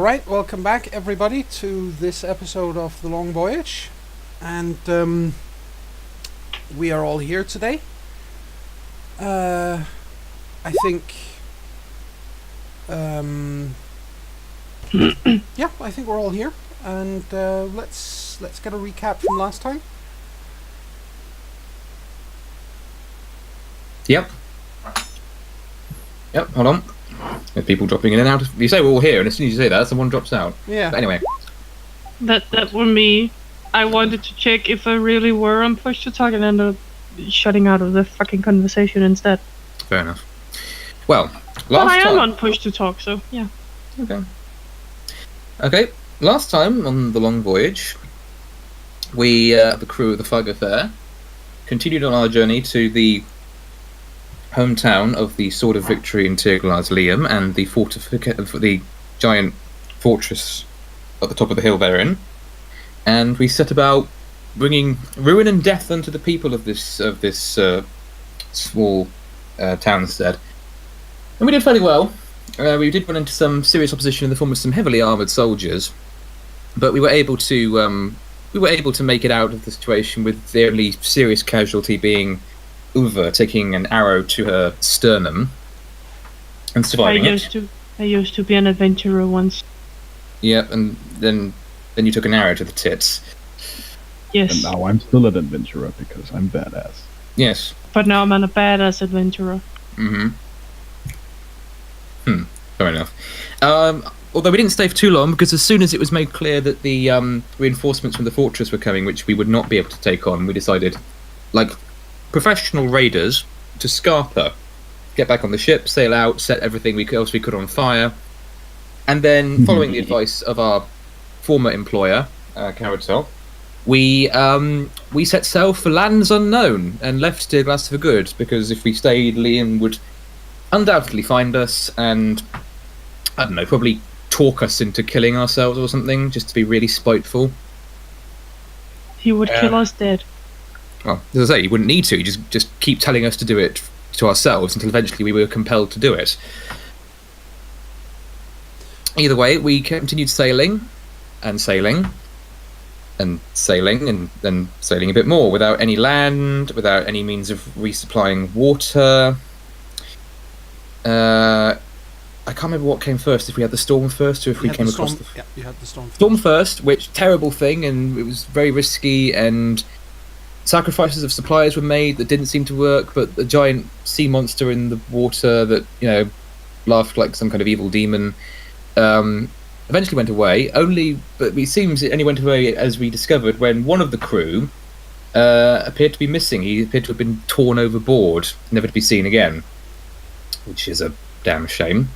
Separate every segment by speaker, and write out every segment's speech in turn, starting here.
Speaker 1: Alright, welcome back everybody to this episode of the Long Voyage. And we are all here today. I think... yeah, I think we're all here. And let's get a recap from last time.
Speaker 2: Yep, hold on. There's people dropping in and out. You say we're all here, and as soon as you say that, someone drops out.
Speaker 1: Yeah.
Speaker 2: But anyway.
Speaker 3: That was me. I wanted to check if I really were on push to talk and ended up shutting out of the fucking conversation instead.
Speaker 2: Fair enough. Well,
Speaker 3: But I am on push to talk, so yeah.
Speaker 2: Okay, last time on the Long Voyage, we, the crew of the Fug Affair, continued on our journey to the hometown of the Sword of Victory in Tirglar's Liam and the giant fortress at the top of the hill therein, and we set about bringing ruin and death unto the people of this small townstead. And we did fairly well. We did run into some serious opposition in the form of some heavily armoured soldiers, but we were able to make it out of the situation with the only serious casualty being Uva taking an arrow to her sternum and surviving
Speaker 3: I used to be an adventurer once.
Speaker 2: Yep, and then you took an arrow to the tits.
Speaker 3: Yes.
Speaker 4: And now I'm still an adventurer because I'm badass.
Speaker 2: Yes.
Speaker 3: But now I'm a badass adventurer.
Speaker 2: Fair enough. Although we didn't stay for too long, because as soon as it was made clear that the reinforcements from the fortress were coming, which we would not be able to take on, we decided, like professional raiders, to scarper, get back on the ship, sail out, set everything else we could on fire, and then, following the advice of our former employer, Carotel, we set sail for lands unknown and left Tirglas for good, because if we stayed, Liam would undoubtedly find us and, I don't know, probably talk us into killing ourselves or something, just to be really spiteful.
Speaker 3: He would kill us dead.
Speaker 2: Well, as I say, he wouldn't need to. He just keep telling us to do it to ourselves until eventually we were compelled to do it. Either way, we continued sailing, and sailing, and sailing, and then sailing a bit more, without any land, without any means of resupplying water. I can't remember what came first, if we had the storm first, or if we came across the...
Speaker 1: Yeah, you had the storm first.
Speaker 2: Storm first, which, terrible thing, and it was very risky, and sacrifices of supplies were made that didn't seem to work, but the giant sea monster in the water that, laughed like some kind of evil demon, eventually went away, but it seems it only went away, as we discovered, when one of the crew appeared to be missing. He appeared to have been torn overboard, never to be seen again, which is a damn shame.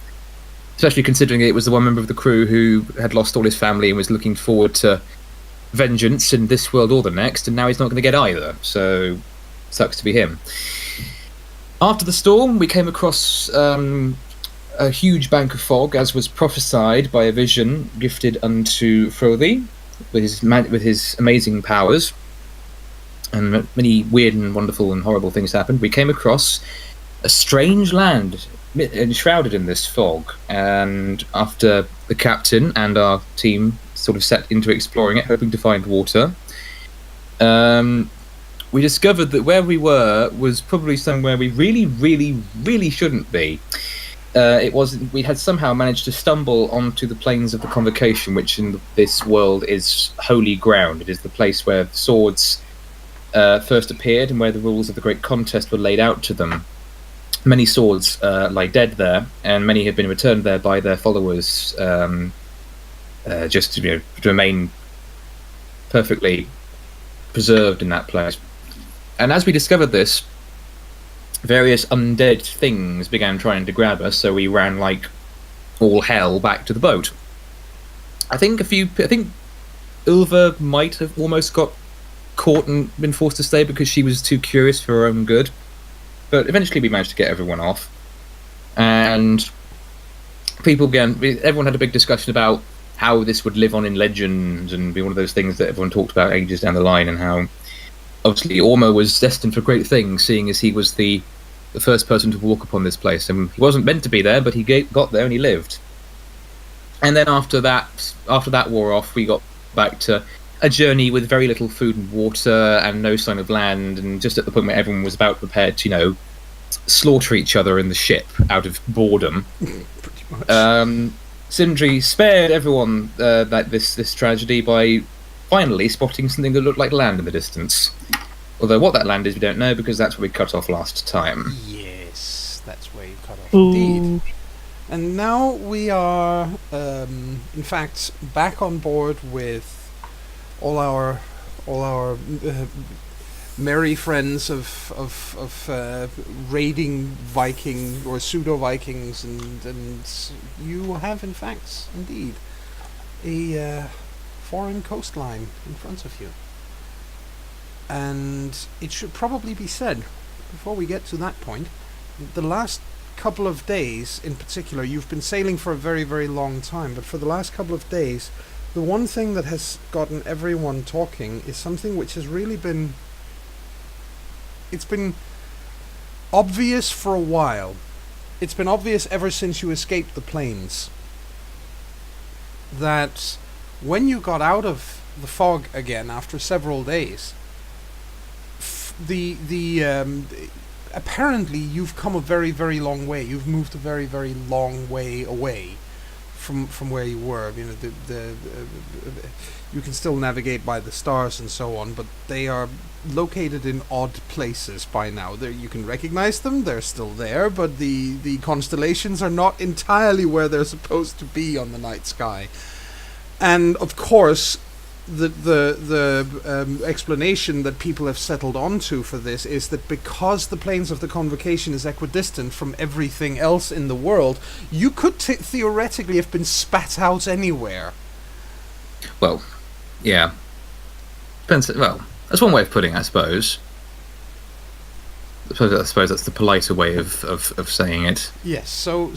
Speaker 2: Especially considering it was the one member of the crew who had lost all his family and was looking forward to vengeance in this world or the next, and now he's not going to get either, so sucks to be him. After the storm, we came across a huge bank of fog, as was prophesied by a vision gifted unto Frothy with his amazing powers, and many weird and wonderful and horrible things happened. We came across a strange land enshrouded in this fog, and after the captain and our team sort of set into exploring it, hoping to find water, we discovered that where we were was probably somewhere we really, really, really shouldn't be. We had somehow managed to stumble onto the plains of the Convocation, which in this world is holy ground. It is the place where the swords first appeared and where the rules of the Great Contest were laid out to them. Many swords lie dead there, and many have been returned there by their followers, just to remain perfectly preserved in that place. And as we discovered this, various undead things began trying to grab us, so we ran like all hell back to the boat. I think Ulva might have almost got caught and been forced to stay because she was too curious for her own good. But eventually we managed to get everyone off. And everyone had a big discussion about how this would live on in legends and be one of those things that everyone talked about ages down the line, and how obviously Ormo was destined for great things, seeing as he was the first person to walk upon this place. And he wasn't meant to be there, but he got there and he lived. And then after that wore off, we got back to a journey with very little food and water and no sign of land, and just at the point where everyone was about prepared to, slaughter each other in the ship out of boredom.
Speaker 1: Pretty much.
Speaker 2: Sindri spared everyone this tragedy by finally spotting something that looked like land in the distance. Although what that land is, we don't know, because that's where we cut off last time.
Speaker 1: Yes, that's where you cut off,
Speaker 3: Ooh.
Speaker 1: indeed. And now we are, in fact, back on board with all our merry friends of raiding Viking or pseudo Vikings, and you have, in fact, indeed, a foreign coastline in front of you. And it should probably be said, before we get to that point, the last couple of days in particular, you've been sailing for a very, very long time, but for the last couple of days, the one thing that has gotten everyone talking is something which has really been... It's been obvious for a while. It's been obvious ever since you escaped the plains that when you got out of the fog again after several days, apparently you've come a very, very long way. You've moved a very, very long way away from where you were. You can still navigate by the stars and so on, but they are located in odd places by now. You can recognize them, they're still there, but the constellations are not entirely where they're supposed to be on the night sky. And of course, the explanation that people have settled onto for this is that because the planes of the convocation is equidistant from everything else in the world, you could theoretically have been spat out anywhere.
Speaker 2: Well, yeah. Depends. Well, that's one way of putting it, I suppose. I suppose that's the politer way of saying it.
Speaker 1: Yes. So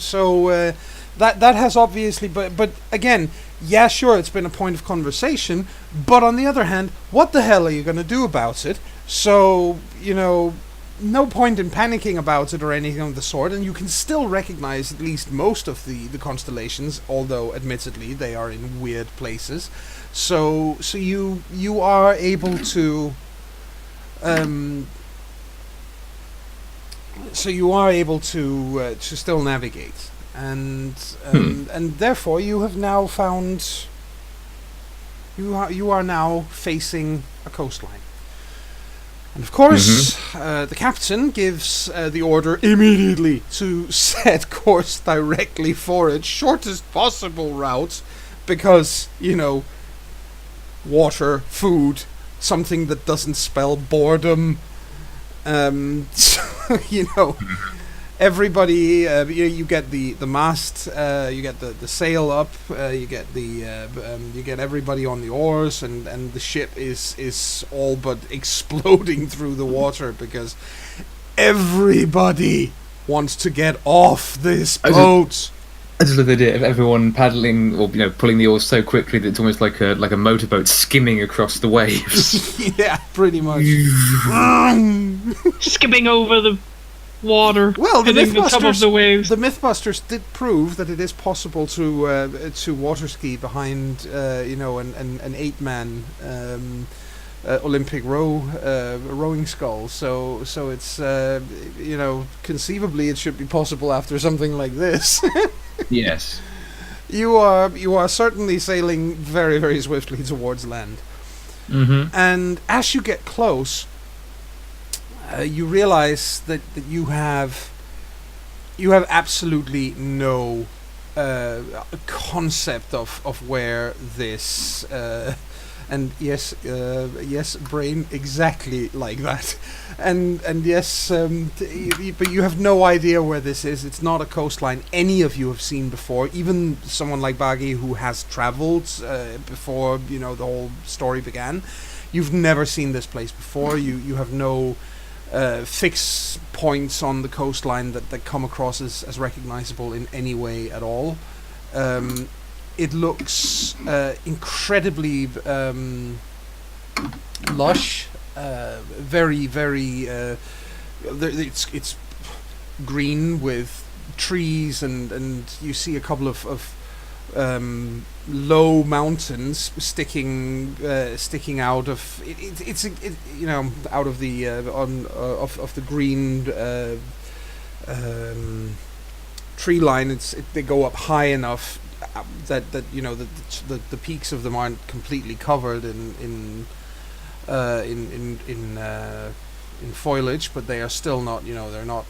Speaker 1: that has obviously, but again, yeah, sure, it's been a point of conversation, but on the other hand, what the hell are you going to do about it? So, no point in panicking about it or anything of the sort, and you can still recognize at least most of the constellations, although admittedly they are in weird places. So you are able to still navigate. And therefore you have now found you are now facing a coastline, and of course the captain gives the order immediately to set course directly for it, shortest possible route, because water, food, something that doesn't spell boredom. Everybody, you get the mast, you get the sail up, you get everybody on the oars, and the ship is all but exploding through the water because everybody wants to get off this boat.
Speaker 2: I just love the idea of everyone paddling or pulling the oars so quickly that it's almost like a motorboat skimming across the waves.
Speaker 1: Yeah, pretty much.
Speaker 3: Skipping over the water.
Speaker 1: Well, the
Speaker 3: hitting the top of the waves.
Speaker 1: The Mythbusters did prove that it is possible to water ski behind an 8-man Olympic rowing scull. So it's conceivably it should be possible after something like this.
Speaker 2: Yes.
Speaker 1: You are certainly sailing very, very swiftly towards land.
Speaker 2: Mm-hmm.
Speaker 1: And as you get close, you realize that you have absolutely no concept of where this and yes, brain, exactly like that, and yes, but you have no idea where this is. It's not a coastline any of you have seen before. Even someone like Baggy, who has traveled before the whole story began, you've never seen this place before. You have no fixed points on the coastline that come across as recognizable in any way at all. It looks incredibly lush, very, very. It's green with trees, and you see a couple of low mountains sticking out of out of the of the green tree line. They go up high enough that the peaks of them aren't completely covered in foliage, but they are still not, they're not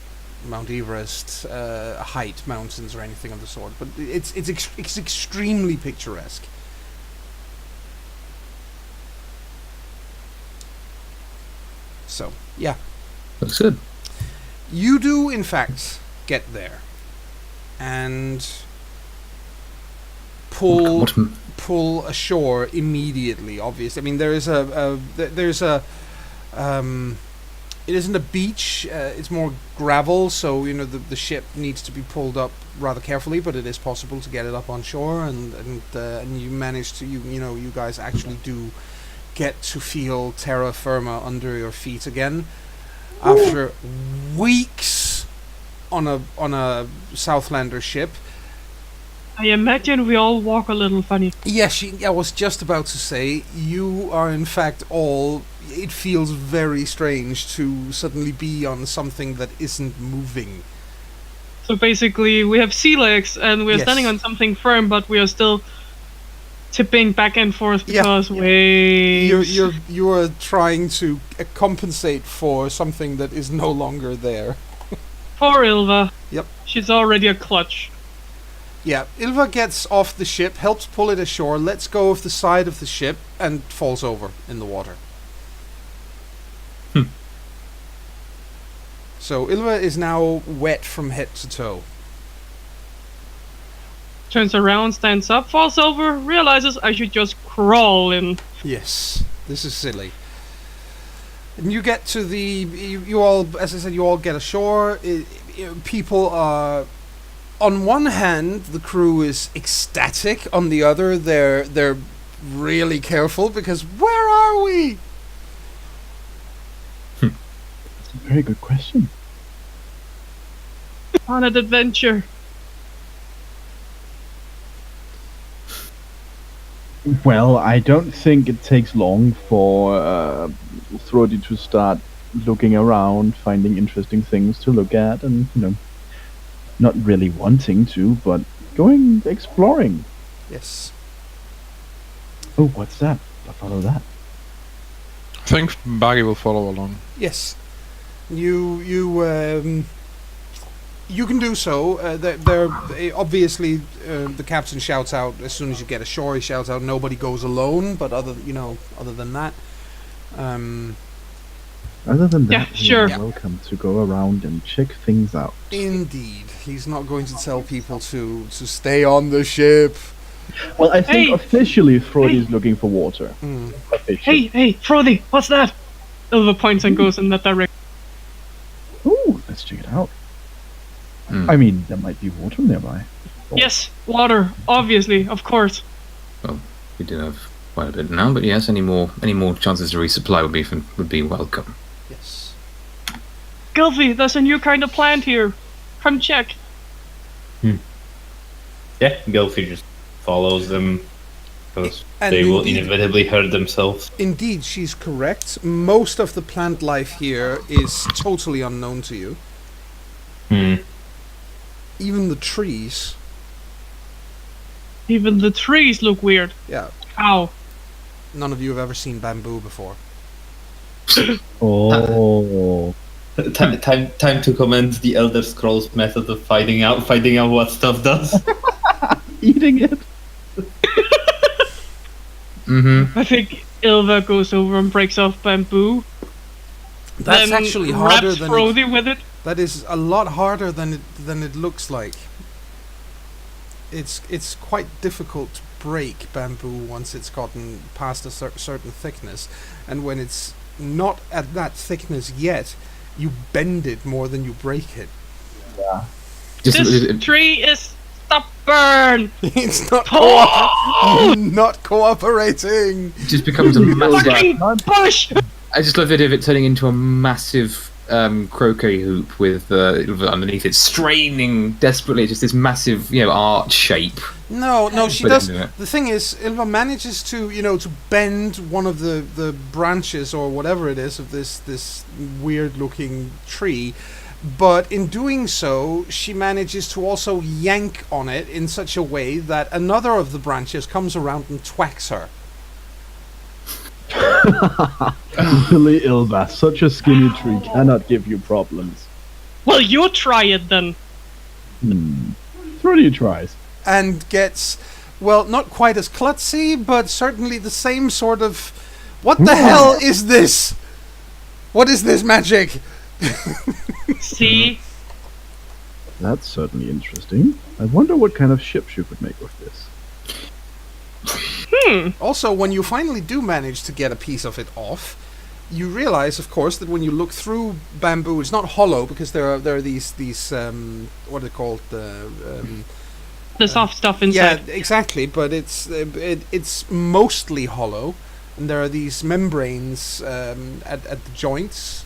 Speaker 1: Mount Everest height mountains or anything of the sort. But it's extremely picturesque. So yeah,
Speaker 2: Looks good.
Speaker 1: you do in fact get there and pull ashore immediately. Obviously, I mean there is it isn't a beach. It's more gravel, so the ship needs to be pulled up rather carefully. But it is possible to get it up on shore, and you manage to you guys actually do get to feel terra firma under your feet again after weeks on a Southlander ship.
Speaker 3: I imagine we all walk a little funny.
Speaker 1: Yes, I was just about to say, you are in fact all... It feels very strange to suddenly be on something that isn't moving.
Speaker 3: So basically, we have sea legs and we're standing on something firm, but we are still tipping back and forth because waves.
Speaker 1: You are trying to compensate for something that is no longer there.
Speaker 3: Poor Ilva.
Speaker 1: Yep.
Speaker 3: She's already a clutch.
Speaker 1: Yeah, Ilva gets off the ship, helps pull it ashore, lets go of the side of the ship, and falls over in the water. So Ilva is now wet from head to toe.
Speaker 3: Turns around, stands up, falls over, realizes I should just crawl in.
Speaker 1: Yes, this is silly. And you get to the... You all, as I said, you all get ashore. People are... On one hand, the crew is ecstatic. On the other, they're really careful because where are we?
Speaker 4: That's a very good question.
Speaker 3: On an adventure.
Speaker 4: Well, I don't think it takes long for Thrody to start looking around, finding interesting things to look at, and not really wanting to, but going exploring.
Speaker 1: Yes.
Speaker 4: Oh, what's that? I'll follow that.
Speaker 5: I think Barry will follow along.
Speaker 1: Yes. You can do so. They're obviously the captain shouts out as soon as you get ashore. He shouts out, "Nobody goes alone." But other than that,
Speaker 3: sure.
Speaker 1: Yeah.
Speaker 4: Welcome to go around and check things out.
Speaker 1: Indeed, he's not going to tell people to stay on the ship.
Speaker 4: Well, I think
Speaker 3: Hey!
Speaker 4: officially Thrody's looking for water. Officially.
Speaker 3: Hey, Frothy, what's that? Ilva points and goes in that direction.
Speaker 4: Ooh, let's check it out.
Speaker 2: Hmm.
Speaker 4: I mean, there might be water nearby. Oh.
Speaker 3: Yes, water, obviously, of course.
Speaker 2: Well, we do have quite a bit now, but yes, any more chances to resupply would be welcome.
Speaker 1: Yes.
Speaker 3: Gilfy, there's a new kind of plant here. Come check.
Speaker 6: Yeah, Gilfy just follows them because
Speaker 1: And
Speaker 6: they will
Speaker 1: indeed-
Speaker 6: inevitably hurt themselves.
Speaker 1: Indeed, she's correct. Most of the plant life here is totally unknown to you. Even the trees.
Speaker 3: Even the trees look weird.
Speaker 1: Yeah.
Speaker 3: Ow.
Speaker 1: None of you have ever seen bamboo before.
Speaker 4: Oh.
Speaker 6: Time to commence the Elder Scrolls method of finding out what stuff does.
Speaker 4: Eating it.
Speaker 2: Mm-hmm.
Speaker 3: I think Ilva goes over and breaks off bamboo.
Speaker 1: That's
Speaker 3: then
Speaker 1: actually harder
Speaker 3: wraps
Speaker 1: than
Speaker 3: Frothy with it.
Speaker 1: That is a lot harder than it looks like. It's quite difficult to break bamboo once it's gotten past a certain thickness, and when it's not at that thickness yet, you bend it more than you break it.
Speaker 3: This tree is stubborn.
Speaker 1: It's not
Speaker 3: Oh!
Speaker 1: not cooperating.
Speaker 2: It just becomes a massive.
Speaker 3: Fucking bush.
Speaker 2: I just love the idea of it turning into a massive croquet hoop with underneath it, straining desperately, just this massive, arch shape.
Speaker 1: No, she
Speaker 2: But
Speaker 1: does.
Speaker 2: into it.
Speaker 1: The thing is, Ilva manages to, to bend one of the branches or whatever it is of this weird-looking tree, but in doing so, she manages to also yank on it in such a way that another of the branches comes around and twacks her.
Speaker 4: Really, Ilva, such a skinny tree cannot give you problems.
Speaker 3: Well, you try it then.
Speaker 4: Through tries.
Speaker 1: And gets, well, not quite as klutzy, but certainly the same sort of, what the hell is this? What is this magic?
Speaker 3: See?
Speaker 4: That's certainly interesting. I wonder what kind of ships you could make with this.
Speaker 1: Also, when you finally do manage to get a piece of it off, you realize, of course, that when you look through bamboo, it's not hollow because there are these what are they called?
Speaker 3: The soft stuff inside.
Speaker 1: Yeah, exactly. But it's mostly hollow, and there are these membranes at the joints.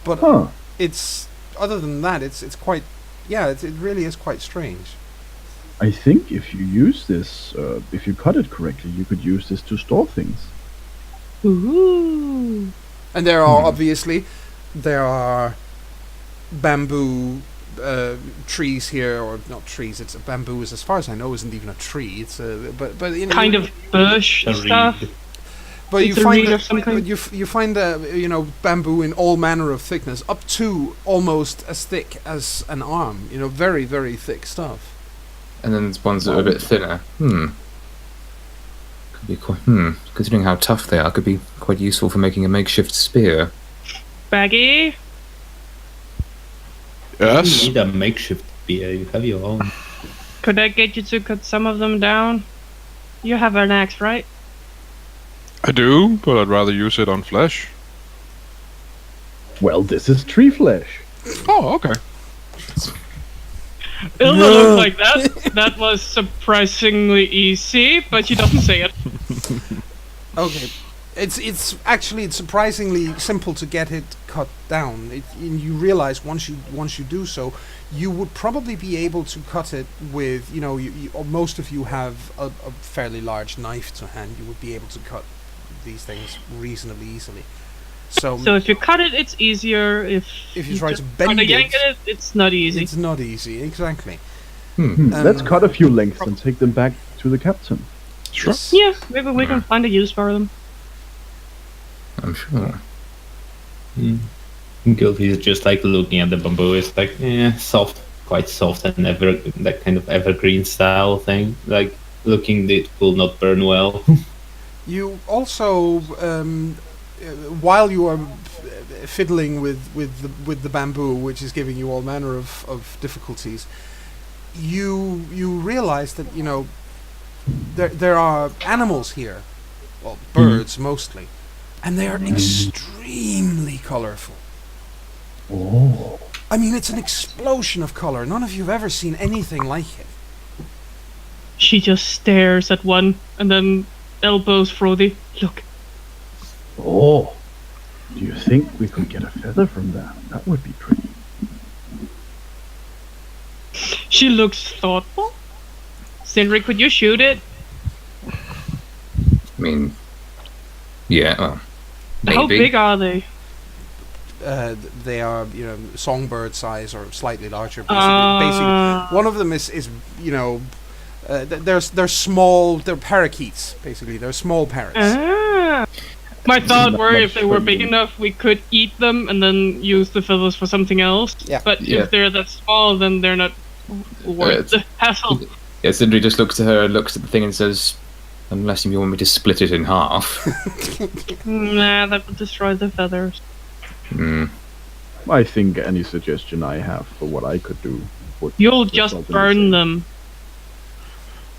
Speaker 1: But it's other than that, it's quite. Yeah, it really is quite strange.
Speaker 4: I think if you use this, if you cut it correctly, you could use this to store things.
Speaker 3: Ooh.
Speaker 1: And there are obviously bamboo trees here, or not trees. It's a bamboo. As far as I know, isn't even a tree. It's but
Speaker 3: kind of bush
Speaker 6: A
Speaker 3: stuff.
Speaker 6: reed.
Speaker 1: But
Speaker 3: It's
Speaker 1: you
Speaker 3: a
Speaker 1: find
Speaker 3: reed of some kind.
Speaker 1: you find bamboo in all manner of thickness, up to almost as thick as an arm. Very, very thick stuff.
Speaker 2: And then there's ones that are a bit thinner. Could be quite. Considering how tough they are, could be quite useful for making a makeshift spear.
Speaker 3: Baggy?
Speaker 5: Yes.
Speaker 6: You need a makeshift spear. You have your own.
Speaker 3: Could I get you to cut some of them down? You have an axe, right?
Speaker 5: I do, but I'd rather use it on flesh.
Speaker 4: Well, this is tree flesh.
Speaker 5: Oh, okay.
Speaker 3: Ilva looked like that. That was surprisingly easy, but she doesn't say it.
Speaker 1: Okay, it's actually surprisingly simple to get it cut down. And you realize once you do so, you would probably be able to cut it with most of you have a fairly large knife to hand. You would be able to cut these things reasonably easily. So
Speaker 3: if you cut it, it's easier. If
Speaker 1: you try to
Speaker 3: just
Speaker 1: bend
Speaker 3: try to
Speaker 1: it,
Speaker 3: yank it, it's not easy.
Speaker 1: it's not easy. Exactly.
Speaker 4: Let's cut a few lengths and take them back to the captain.
Speaker 5: Sure.
Speaker 1: Yes.
Speaker 3: Yeah, maybe we can find a use for them.
Speaker 2: I'm sure.
Speaker 6: Guilty is just like looking at the bamboo. It's like soft, quite soft, and that kind of evergreen style thing. Like looking, it will not burn well.
Speaker 1: You also, while you are fiddling with the bamboo, which is giving you all manner of difficulties, you realize that there are animals here, well, birds mostly, and they are extremely colorful.
Speaker 4: Oh.
Speaker 1: I mean, it's an explosion of color. None of you have ever seen anything like it.
Speaker 3: She just stares at one and then elbows Frody. Look.
Speaker 4: Oh. Do you think we could get a feather from that? That would be pretty.
Speaker 3: She looks thoughtful. Sindri, could you shoot it?
Speaker 2: I mean, yeah, well, maybe.
Speaker 3: How big are they?
Speaker 1: They are, songbird size or slightly larger. Basically, one of them is they're small. They're parakeets. Basically, they're small parrots.
Speaker 3: My thought
Speaker 4: Not
Speaker 3: were
Speaker 4: much
Speaker 3: if they were
Speaker 4: for
Speaker 3: big
Speaker 4: you.
Speaker 3: enough, we could eat them and then use the feathers for something else.
Speaker 1: Yeah.
Speaker 3: But
Speaker 2: Yeah.
Speaker 3: if they're that small, then they're not worth the hassle.
Speaker 2: Yeah, Sindri just looks at her, looks at the thing, and says, "Unless you want me to split it in half."
Speaker 3: Nah, that would destroy the feathers.
Speaker 4: I think any suggestion I have for what I could do would
Speaker 3: You'll
Speaker 4: result
Speaker 3: just
Speaker 4: in the
Speaker 3: burn
Speaker 4: same.
Speaker 3: them.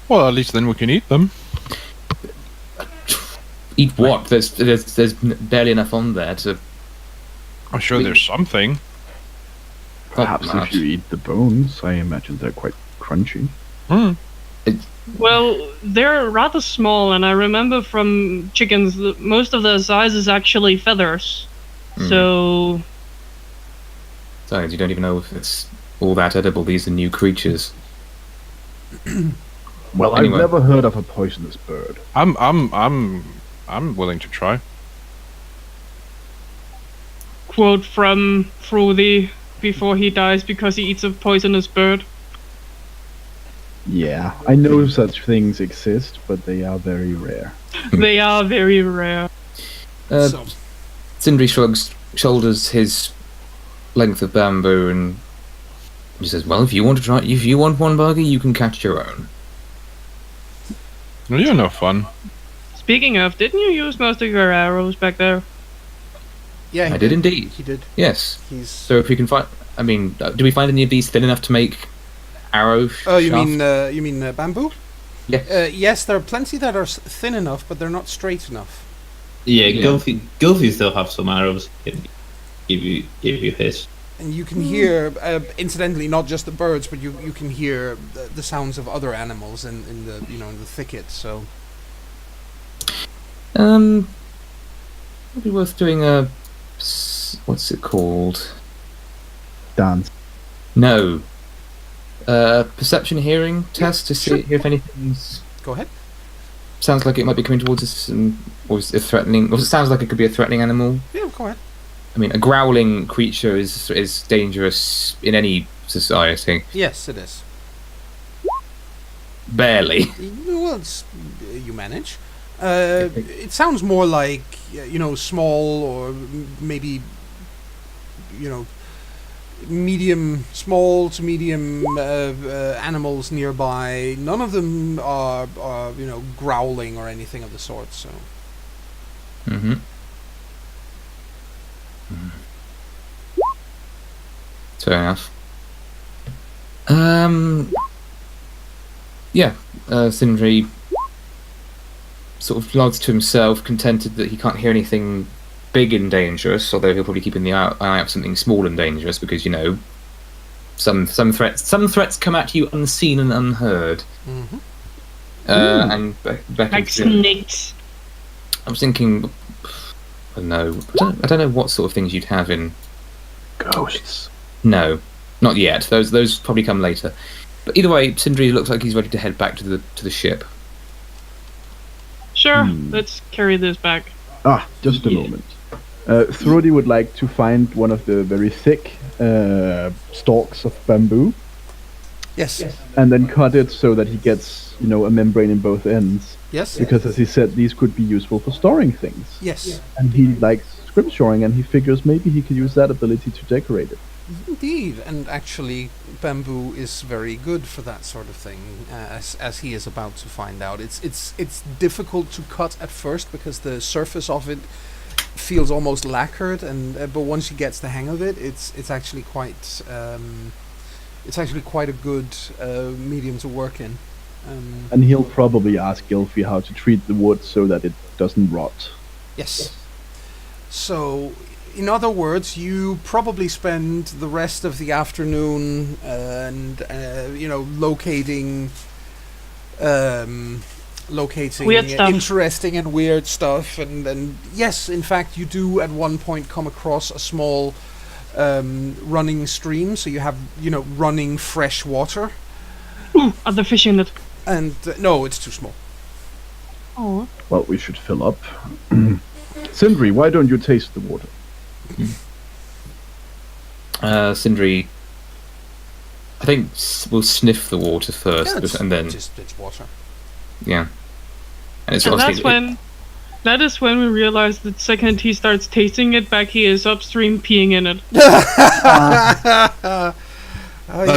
Speaker 5: Well, at least then we can eat them.
Speaker 2: Eat what? There's barely enough on there to.
Speaker 5: I'm sure there's something.
Speaker 4: Perhaps
Speaker 2: not
Speaker 4: if you eat the bones, I imagine they're quite crunchy.
Speaker 3: Well, they're rather small, and I remember from chickens that most of their size is actually feathers. So
Speaker 2: Besides, you don't even know if it's all that edible. These are new creatures.
Speaker 4: Well,
Speaker 2: Anyway.
Speaker 4: I've never heard of a poisonous bird.
Speaker 5: I'm willing to try.
Speaker 3: Quote from Frothy before he dies because he eats a poisonous bird.
Speaker 4: Yeah, I know such things exist, but they are very rare.
Speaker 3: They are very rare.
Speaker 1: So,
Speaker 2: Sindri shoulders his length of bamboo and he says, "Well, if you want to try, if you want one, Buggy, you can catch your own."
Speaker 5: Well, you're no fun.
Speaker 3: Speaking of, didn't you use most of your arrows back there?
Speaker 1: yeah, he
Speaker 2: I did indeed.
Speaker 1: He did.
Speaker 2: Yes.
Speaker 1: He's.
Speaker 2: So if we can find, I mean, do we find any of these thin enough to make arrows?
Speaker 1: Oh, you mean bamboo?
Speaker 2: Yes.
Speaker 1: Yes, there are plenty that are thin enough, but they're not straight enough.
Speaker 6: Yeah,
Speaker 2: Yeah.
Speaker 6: Gilfy still have some arrows. Can give you his.
Speaker 1: And you can hear, incidentally, not just the birds, but you can hear the sounds of other animals in the in the thicket. So
Speaker 2: It'd be worth doing a what's it called?
Speaker 4: Dance.
Speaker 2: No. Perception hearing test to see if anything's
Speaker 1: go ahead.
Speaker 2: sounds like it might be coming towards us, or is it threatening? Or it sounds like it could be a threatening animal.
Speaker 1: Yeah, go ahead.
Speaker 2: I mean, a growling creature is dangerous in any society.
Speaker 1: Yes, it is.
Speaker 2: Barely.
Speaker 1: Well, you manage. It sounds more like small or maybe small to medium animals nearby. None of them are growling or anything of the sort. So
Speaker 2: Mm-hmm. Fair enough. Yeah. Sindri sort of nods to himself, contented that he can't hear anything big and dangerous, although he'll probably keep an eye out for something small and dangerous because some threats come at you unseen and unheard.
Speaker 1: mm-hmm.
Speaker 2: And Becky,
Speaker 3: Like snakes.
Speaker 2: I was thinking, I don't know what sort of things you'd have in.
Speaker 4: Ghosts.
Speaker 2: No, not yet. Those probably come later. But either way, Sindri looks like he's ready to head back to the ship.
Speaker 3: Sure, let's carry this back.
Speaker 4: Just a
Speaker 6: Yeah.
Speaker 4: moment. Thrody would like to find one of the very thick stalks of bamboo
Speaker 1: Yes.
Speaker 4: and then cut it so that he gets, a membrane in both ends.
Speaker 1: Yes.
Speaker 4: Because, as he said, these could be useful for storing things.
Speaker 1: Yes.
Speaker 4: And he likes script shoring, and he figures maybe he could use that ability to decorate it.
Speaker 1: Indeed, and actually, bamboo is very good for that sort of thing, as he is about to find out. It's difficult to cut at first because the surface of it feels almost lacquered, and but once he gets the hang of it, it's actually quite a good medium to work in.
Speaker 4: And he'll probably ask Gilfy how to treat the wood so that it doesn't rot.
Speaker 1: Yes. So, in other words, you probably spend the rest of the afternoon locating
Speaker 3: Weird stuff.
Speaker 1: interesting and weird stuff, and yes, in fact, you do at one point come across a small running stream, so you have running fresh water,
Speaker 3: Ooh, are there fish in it?
Speaker 1: and no, it's too small.
Speaker 3: Oh.
Speaker 4: Well, we should fill up. Sindri, why don't you taste the water?
Speaker 2: Sindri, I think we'll sniff the water first,
Speaker 1: Yeah,
Speaker 2: and then
Speaker 1: it's water.
Speaker 2: yeah. And it's
Speaker 3: And
Speaker 2: obviously
Speaker 3: that is when we realize that the second he starts tasting it, Becky is upstream peeing in it.
Speaker 5: That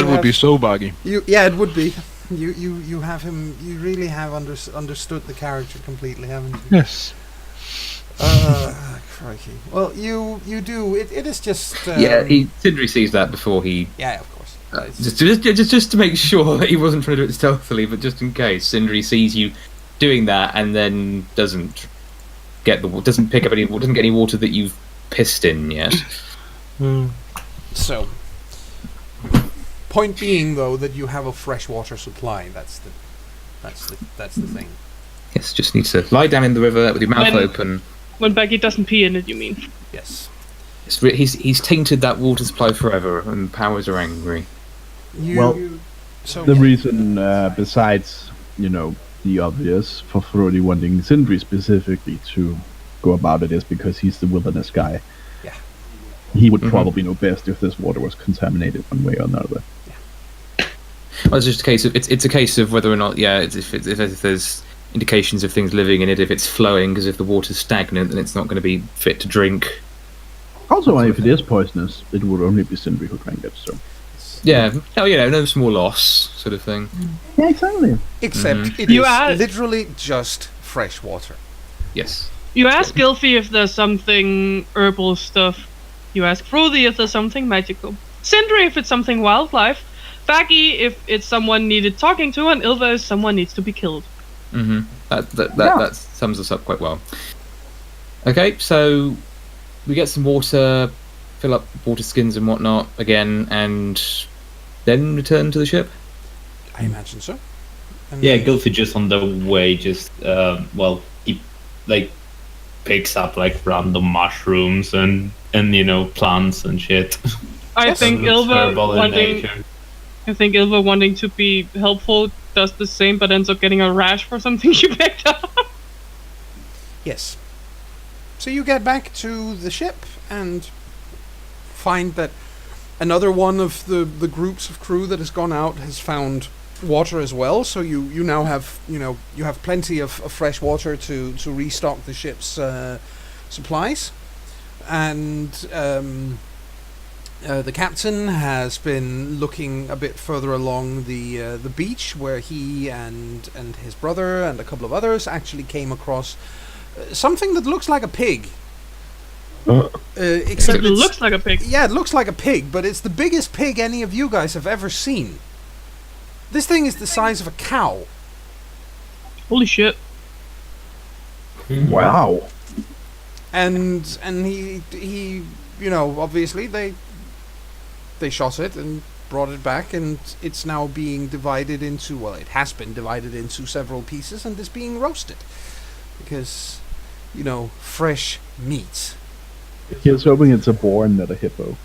Speaker 5: would be so buggy.
Speaker 1: Yeah, it would be. You have him. You really have understood the character completely, haven't you?
Speaker 5: Yes.
Speaker 1: Crikey. Well, you do. It is just.
Speaker 2: Sindri sees that before he.
Speaker 1: Yeah, of course.
Speaker 2: Just to make sure that he wasn't trying to do it stealthily, but just in case, Sindri sees you doing that and then doesn't get doesn't pick up any, doesn't get any water that you've pissed in yet.
Speaker 1: So, point being though that you have a freshwater supply. That's the thing.
Speaker 2: Yes, just need to lie down in the river with your mouth
Speaker 3: When-
Speaker 2: open.
Speaker 3: When Becky doesn't pee in it, you mean?
Speaker 1: Yes.
Speaker 2: He's tainted that water supply forever, and powers are angry.
Speaker 1: So
Speaker 4: The reason, besides, the obvious, for Frody wanting Sindri specifically to go about it is because he's the wilderness guy.
Speaker 1: Yeah.
Speaker 4: He would probably know best if this water was contaminated one way or another.
Speaker 2: Well, it's just a case of it's a case of whether or not if there's indications of things living in it, if it's flowing, because if the water's stagnant, then it's not going to be fit to drink.
Speaker 4: Also, if it is poisonous, it would only be Sindri who drank it. So.
Speaker 2: Yeah, no small loss, sort of thing.
Speaker 4: Yeah, exactly.
Speaker 1: Except it is literally just fresh water.
Speaker 2: Yes.
Speaker 3: You ask Gylfi if there's something herbal stuff. You ask Frodi if there's something magical. Sindri if it's something wildlife. Faggy if it's someone needed talking to, and Ilva if someone needs to be killed.
Speaker 2: Mm-hmm. That sums us up quite well. Okay, so we get some water, fill up water skins and whatnot again, and then return to the ship?
Speaker 1: I imagine so.
Speaker 6: Yeah, Gylfi just on the way, he picks up random mushrooms and plants and shit.
Speaker 3: I think Ilva wanting to be helpful does the same, but ends up getting a rash for something she picked up.
Speaker 1: Yes. So you get back to the ship and find that another one of the groups of crew that has gone out has found water as well. So you now have you have plenty of fresh water to restock the ship's supplies, and the captain has been looking a bit further along the beach where he and his brother and a couple of others actually came across something that looks like a pig. Except
Speaker 3: it looks like a pig.
Speaker 1: Yeah, it looks like a pig, but it's the biggest pig any of you guys have ever seen. This thing is the size of a cow.
Speaker 3: Holy shit.
Speaker 4: Wow.
Speaker 1: And he obviously they shot it and brought it back, and it's now being divided into, it has been divided into several pieces and is being roasted. Because, fresh meat.
Speaker 4: Here's hoping it's a boar and not a hippo.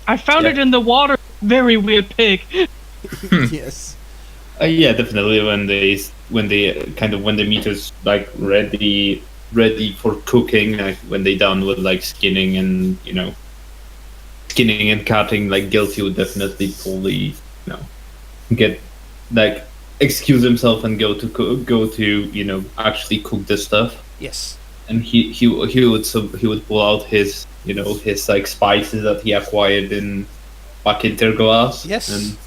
Speaker 3: I found it in the water. Very weird pig.
Speaker 1: Yes.
Speaker 6: Yeah, definitely. When the meat is ready for cooking, when they done with skinning and cutting, Gylfi would definitely fully get excuse himself and go to actually cook this stuff.
Speaker 1: Yes.
Speaker 6: And he would pull out his his spices that he acquired back in Terglass.
Speaker 1: Yes.
Speaker 6: And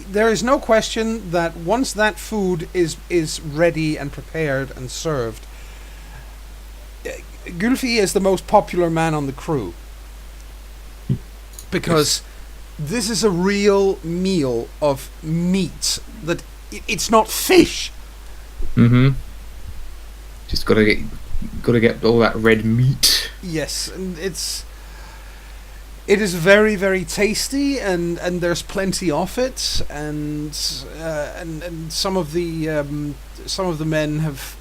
Speaker 1: there is no question that once that food is ready and prepared and served, Gylfi is the most popular man on the crew. Because this is a real meal of meat. That it's not fish.
Speaker 2: Mm-hmm. Just gotta get all that red meat.
Speaker 1: Yes, and it is very, very tasty, and there's plenty of it, and some of the men have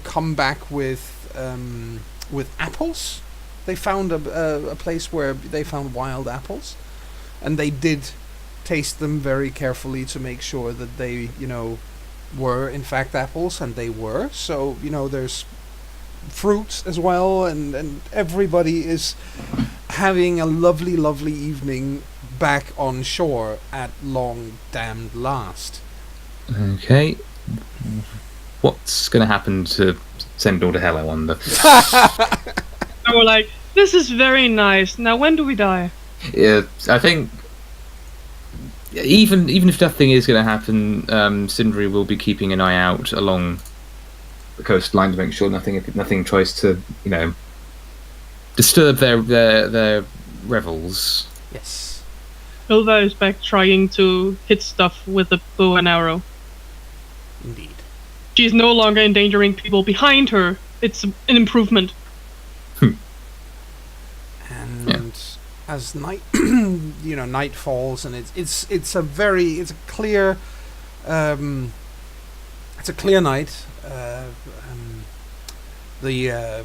Speaker 1: come back with apples. They found a place where they found wild apples, and they did taste them very carefully to make sure that they were in fact apples, and they were. So there's fruits as well, and everybody is having a lovely, lovely evening back on shore at long damned last.
Speaker 2: Okay, what's gonna happen to send all to hell, I wonder?
Speaker 3: And we're like, this is very nice. Now when do we die?
Speaker 2: Yeah, I think even if nothing is going to happen, Sindri will be keeping an eye out along the coastline to make sure nothing tries to disturb their revels.
Speaker 1: Yes.
Speaker 3: Ilva is back trying to hit stuff with a bow and arrow.
Speaker 1: Indeed.
Speaker 3: She's no longer endangering people behind her. It's an improvement.
Speaker 1: And as night night falls, and it's a clear night. the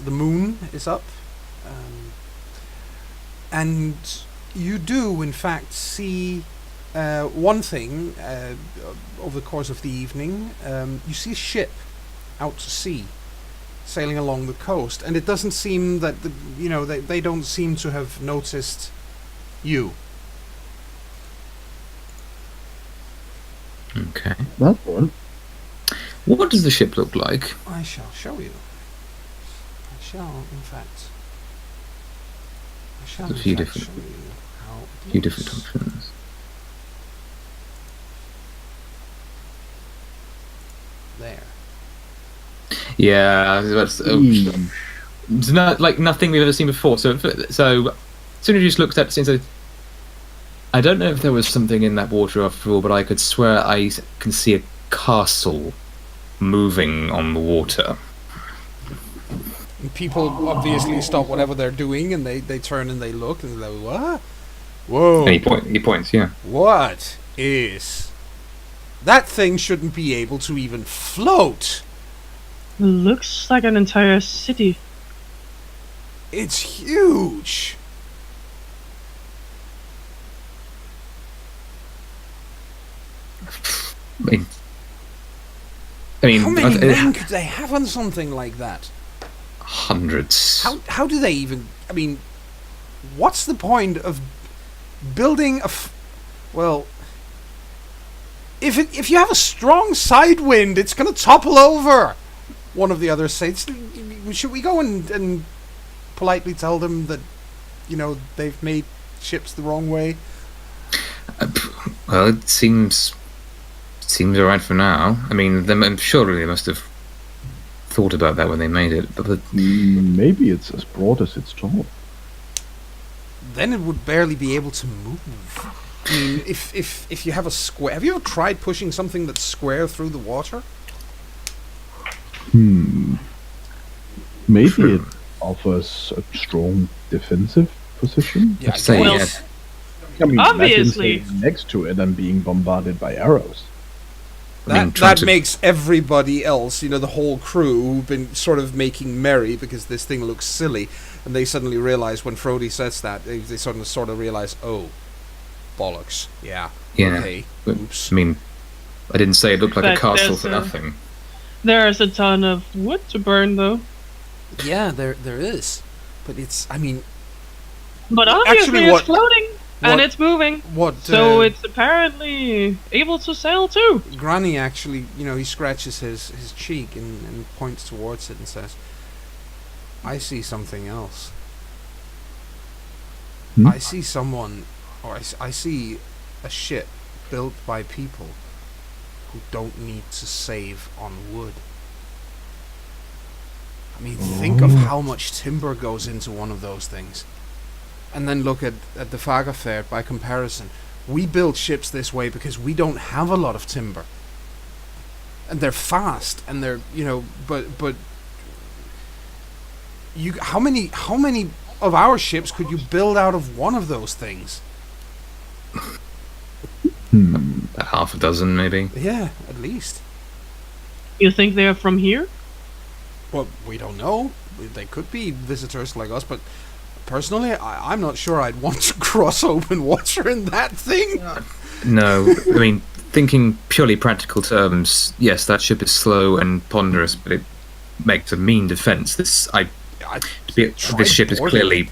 Speaker 1: moon is up, and you do in fact see one thing over the course of the evening. You see a ship out to sea, sailing along the coast, and it doesn't seem that they don't seem to have noticed you.
Speaker 2: Okay.
Speaker 4: That's one.
Speaker 2: What does the ship look like?
Speaker 1: I shall show you. I shall, in fact.
Speaker 2: There's a few different-
Speaker 1: show you how it
Speaker 2: Few
Speaker 1: looks.
Speaker 2: different options.
Speaker 1: There.
Speaker 2: Yeah, that's it's not like nothing we've ever seen before. So as soon as you just looked at it and said, I don't know if there was something in that water after all, but I could swear I can see a castle moving on the water.
Speaker 1: And people obviously stop whatever they're doing, and they turn and they look, and they're like, what? Whoa.
Speaker 2: And he points, yeah.
Speaker 1: What is... That thing shouldn't be able to even float.
Speaker 3: Looks like an entire city.
Speaker 1: It's huge.
Speaker 2: I mean,
Speaker 1: How many men could they have on something like that?
Speaker 2: hundreds.
Speaker 1: How do they even... I mean, what's the point of building a... well... If you have a strong side wind, it's going to topple over. One of the others says, should we go and politely tell them that, they've made ships the wrong way?
Speaker 2: Well, it seems alright for now. I mean, I'm sure they must have thought about that when they made it. But
Speaker 4: Maybe it's as broad as it's tall.
Speaker 1: Then it would barely be able to move. I mean, if you have a square... Have you ever tried pushing something that's square through the water?
Speaker 4: Maybe
Speaker 2: True.
Speaker 4: it offers a strong defensive position.
Speaker 1: Yeah,
Speaker 2: I'd say
Speaker 3: Well,
Speaker 2: yes.
Speaker 4: I mean,
Speaker 3: Obviously.
Speaker 4: imagine staying next to it and being bombarded by arrows.
Speaker 2: I mean,
Speaker 1: That makes everybody else, the whole crew, who've been sort of making merry because this thing looks silly, and they suddenly realize when Frody says that, they sort of realize, oh, bollocks. Yeah.
Speaker 2: Yeah.
Speaker 1: Okay.
Speaker 2: But,
Speaker 1: Oops.
Speaker 2: I mean, I didn't say it looked like a
Speaker 3: But
Speaker 2: castle
Speaker 3: there's
Speaker 2: for
Speaker 3: a-
Speaker 2: nothing.
Speaker 3: There's a ton of wood to burn, though.
Speaker 1: Yeah, there is. But it's, I mean,
Speaker 3: But obviously
Speaker 1: Actually,
Speaker 3: it's
Speaker 1: what-
Speaker 3: floating and
Speaker 1: what-
Speaker 3: it's moving.
Speaker 1: what...
Speaker 3: So it's apparently able to sail too.
Speaker 1: Granny actually, he scratches his cheek and points towards it and says, I see something else.
Speaker 4: Hmm?
Speaker 1: I see someone, or I see a ship built by people who don't need to save on wood. I mean, think of how much timber goes into one of those things. And then look at the Fagerfeld by comparison. We build ships this way because we don't have a lot of timber. And they're fast, and they're, but you, how many of our ships could you build out of one of those things?
Speaker 2: About half a dozen, maybe.
Speaker 1: Yeah, at least.
Speaker 3: You think they're from here?
Speaker 1: Well, we don't know. They could be visitors like us, but personally, I'm not sure I'd want to cross open water in that thing.
Speaker 2: No, I mean, thinking purely practical terms, yes, that ship is slow and ponderous, but it makes a mean defense. This ship is
Speaker 1: boarding
Speaker 2: clearly...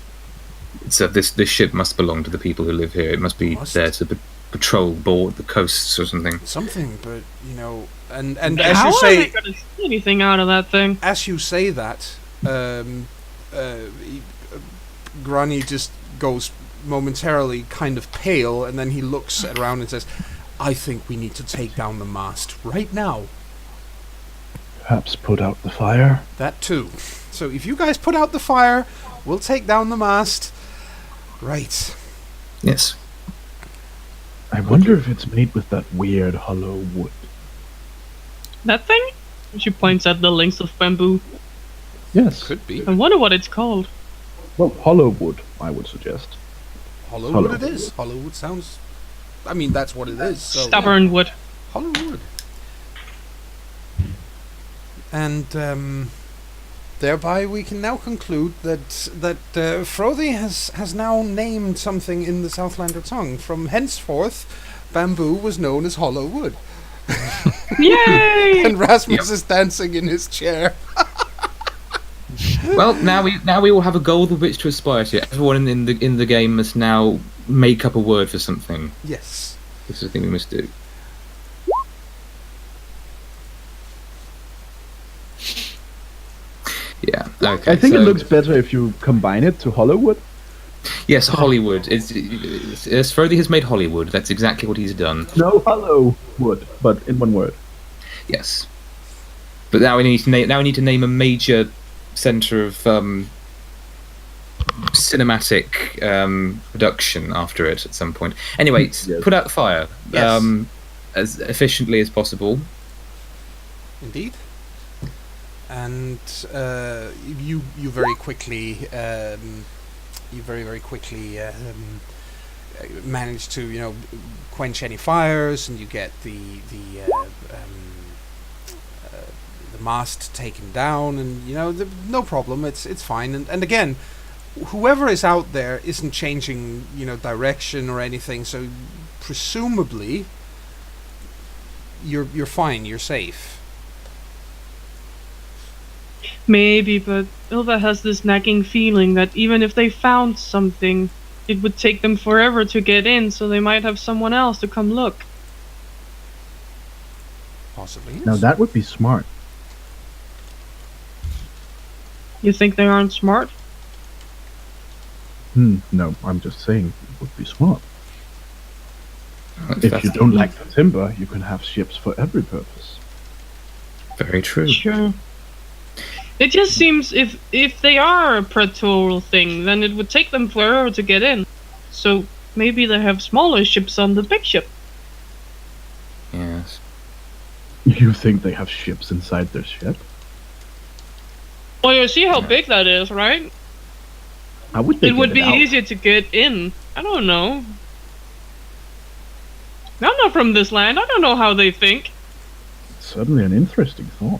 Speaker 2: this ship must belong to the people who live here. It must be
Speaker 1: Must.
Speaker 2: there to patrol board the coasts or something.
Speaker 1: something, but and
Speaker 3: How
Speaker 1: as you
Speaker 3: are
Speaker 1: say,
Speaker 3: they gonna see anything out of that thing?
Speaker 1: as you say that, Granny just goes momentarily kind of pale, and then he looks around and says, I think we need to take down the mast right now.
Speaker 4: Perhaps put out the fire.
Speaker 1: That too. So if you guys put out the fire, we'll take down the mast. Right.
Speaker 2: Yes.
Speaker 4: I wonder if it's made with that weird hollow wood.
Speaker 3: That thing? She points at the links of bamboo.
Speaker 4: Yes.
Speaker 1: Could be.
Speaker 3: I wonder what it's called.
Speaker 4: Well, hollow wood, I would suggest.
Speaker 1: Hollowood it is. Hollowood sounds... I mean, that's what it is. So
Speaker 3: Stubborn wood.
Speaker 1: Hollowood. And thereby we can now conclude that Frothy has now named something in the Southlander tongue. From henceforth, bamboo was known as hollow wood.
Speaker 3: Yay!
Speaker 1: And Rasmus is dancing in his chair.
Speaker 2: Well, now we all have a goal with which to aspire to. Everyone in the game must now make up a word for something.
Speaker 1: Yes.
Speaker 2: This is the thing we must do. Yeah. Okay.
Speaker 4: I think it
Speaker 2: so-
Speaker 4: looks better if you combine it to Hollywood.
Speaker 2: Yes, Hollywood. It's Frothy has made Hollywood. That's exactly what he's done.
Speaker 4: No hollow wood, but in one word.
Speaker 2: Yes. But now we need to name a major centre of cinematic production after it at some point. Anyway,
Speaker 4: Yes.
Speaker 2: put out the fire
Speaker 1: Yes.
Speaker 2: as efficiently as possible.
Speaker 1: Indeed. And you very quickly manage to quench any fires, and you get the mast taken down, and no problem. It's fine. And again, whoever is out there isn't changing direction or anything, so presumably you're fine. You're safe.
Speaker 3: Maybe, but Ilva has this nagging feeling that even if they found something, it would take them forever to get in, so they might have someone else to come look.
Speaker 1: Possibly. Yes.
Speaker 4: Now that would be smart.
Speaker 3: You think they aren't smart?
Speaker 4: No, I'm just saying it would be smart. If
Speaker 2: That's
Speaker 4: you don't like the timber, you can have ships for every purpose.
Speaker 2: very true.
Speaker 3: Sure. It just seems if they are a pretorial thing, then it would take them forever to get in. So maybe they have smaller ships on the big ship.
Speaker 2: Yes.
Speaker 4: You think they have ships inside their ship?
Speaker 3: Well, you see how big that is, right?
Speaker 4: How would they
Speaker 3: It would
Speaker 4: get
Speaker 3: be
Speaker 4: out?
Speaker 3: easier to get in. I don't know. I'm not from this land. I don't know how they think.
Speaker 4: Certainly an interesting thought.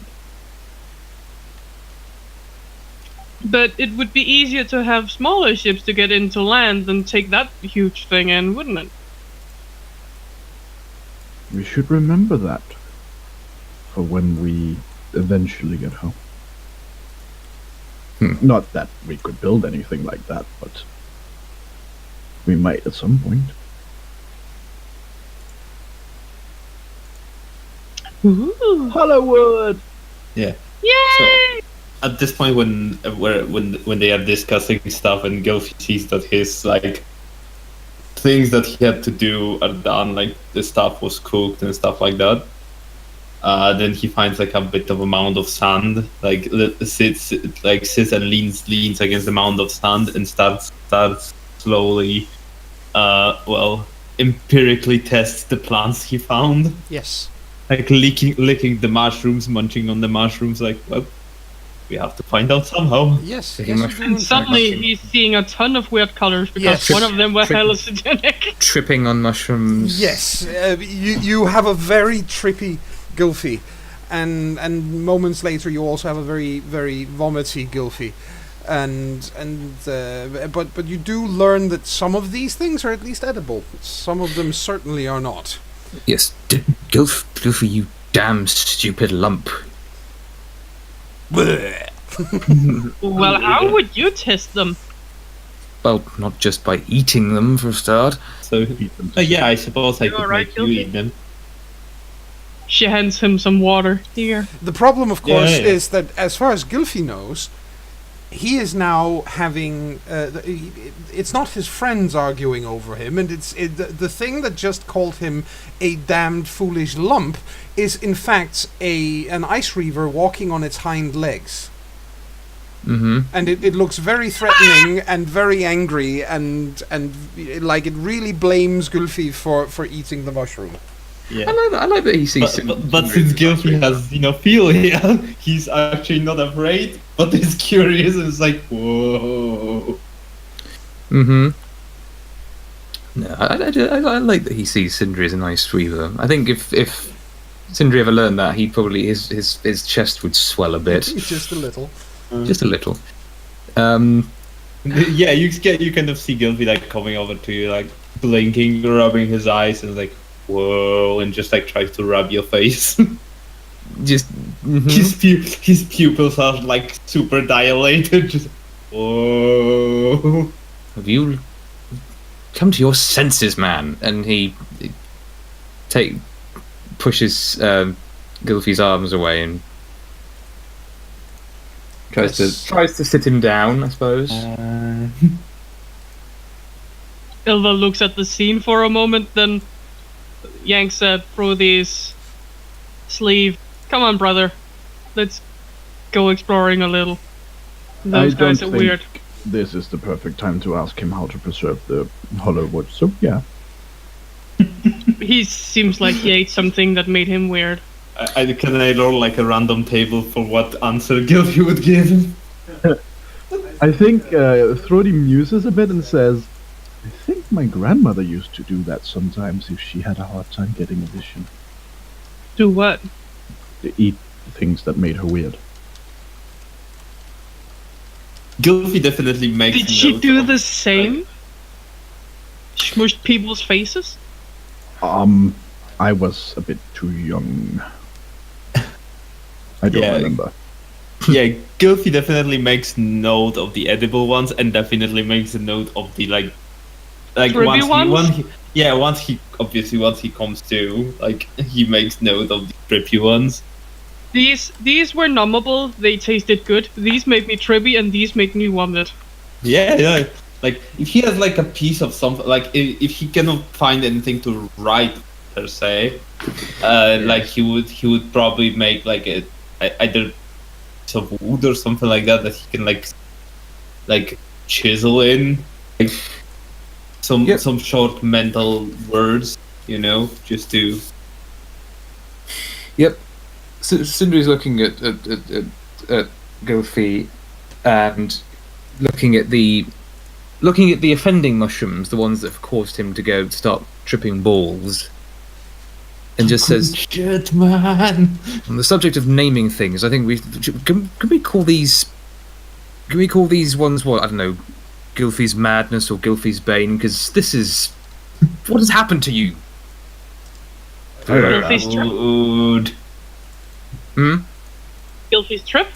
Speaker 3: But it would be easier to have smaller ships to get into land than take that huge thing in, wouldn't it?
Speaker 4: We should remember that for when we eventually get home. Not that we could build anything like that, but we might at some point.
Speaker 3: Ooh.
Speaker 4: Hollywood!
Speaker 6: Yeah.
Speaker 3: Yay!
Speaker 6: At this point, when they are discussing stuff, and Gilfy sees that his things that he had to do are done, like the stuff was cooked and stuff like that. Then he finds a bit of a mound of sand, sits and leans against the mound of sand and starts slowly, empirically tests the plants he found,
Speaker 1: Yes.
Speaker 6: licking the mushrooms, munching on the mushrooms. We have to find out somehow.
Speaker 1: Yes.
Speaker 2: Taking
Speaker 1: Yes.
Speaker 2: my-
Speaker 1: you do, in
Speaker 3: And
Speaker 1: fact.
Speaker 3: suddenly he's seeing a ton of weird colors because
Speaker 1: Yes.
Speaker 3: one of them were
Speaker 2: Trip-
Speaker 3: hallucinogenic.
Speaker 2: Tripping on mushrooms.
Speaker 1: Yes, you have a very trippy Gylfi, and moments later you also have a very very vomity Gylfi, but you do learn that some of these things are at least edible. Some of them certainly are not.
Speaker 2: Yes. Gilfy, you damn stupid lump.
Speaker 3: Well, how would you test them?
Speaker 2: Well, not just by eating them for a start.
Speaker 6: So,
Speaker 4: Eat them.
Speaker 6: yeah, I suppose I
Speaker 3: You
Speaker 6: could
Speaker 3: alright,
Speaker 6: make you
Speaker 3: Gilfy?
Speaker 6: eat them.
Speaker 3: She hands him some water. Here.
Speaker 1: The problem, of course,
Speaker 6: Yeah.
Speaker 1: is that as far as Gylfi knows, he is now having. It's not his friends arguing over him, and the thing that just called him a damned foolish lump is in fact an ice reaver walking on its hind legs,
Speaker 2: Mm-hmm.
Speaker 1: and it looks very threatening and very angry, and like it really blames Gylfi for eating the mushroom.
Speaker 6: Yeah.
Speaker 2: I like that he sees.
Speaker 6: But since Gilfy has, feel here, he's actually not afraid, but he's curious and it's like, whoa.
Speaker 2: Mm-hmm. No, I like that he sees Sindri as a nice reaver. I think if Sindri ever learned that, he'd probably his chest would swell a bit,
Speaker 1: Just a little.
Speaker 2: just a little.
Speaker 6: Yeah, you kind of see Gilby like coming over to you, like blinking, rubbing his eyes, and like, whoa, and just like tries to rub your face.
Speaker 2: Just
Speaker 6: His pupils are like super dilated. Just whoa.
Speaker 2: have you come to your senses, man? And he pushes Gilfy's arms away and tries to sit him down, I suppose.
Speaker 3: Ilva looks at the scene for a moment, then yanks at Frothy's sleeve. Come on, brother. Let's go exploring a little. Those guys are weird.
Speaker 4: This is the perfect time to ask him how to preserve the hollow wood. So yeah.
Speaker 3: He seems like he ate something that made him weird.
Speaker 6: Can I roll like a random table for what answer Gilby would give him?
Speaker 4: I think Thrody muses a bit and says, I think my grandmother used to do that sometimes if she had a hard time getting a vision.
Speaker 3: Do what?
Speaker 4: To eat things that made her weird.
Speaker 6: Gilby definitely makes.
Speaker 3: Did she
Speaker 6: note
Speaker 3: do
Speaker 6: of,
Speaker 3: the same? Smushed people's faces?
Speaker 4: I was a bit too young. I don't remember.
Speaker 6: Yeah, Gilby definitely makes note of the edible ones, and definitely makes a note of the like once he comes to, like, he makes note of the trippy ones.
Speaker 3: These were numbable, they tasted good. These made me trippy and these made me vomit.
Speaker 6: Yeah. Like, if he has like a piece of something, like if he cannot find anything to write per se, like he would probably make like either some wood or something like that he can like chisel in, like some short mental words, just to.
Speaker 2: Yep. So Sindri's looking at Gilfy and looking at the offending mushrooms, the ones that have caused him to start tripping balls, and just says,
Speaker 6: "Shit, man."
Speaker 2: On the subject of naming things, I think can we call these ones what, I don't know, Gilfy's madness or Gilfy's bane, because this is what has happened to you.
Speaker 3: Gilfy's trip? Gilfy's trip?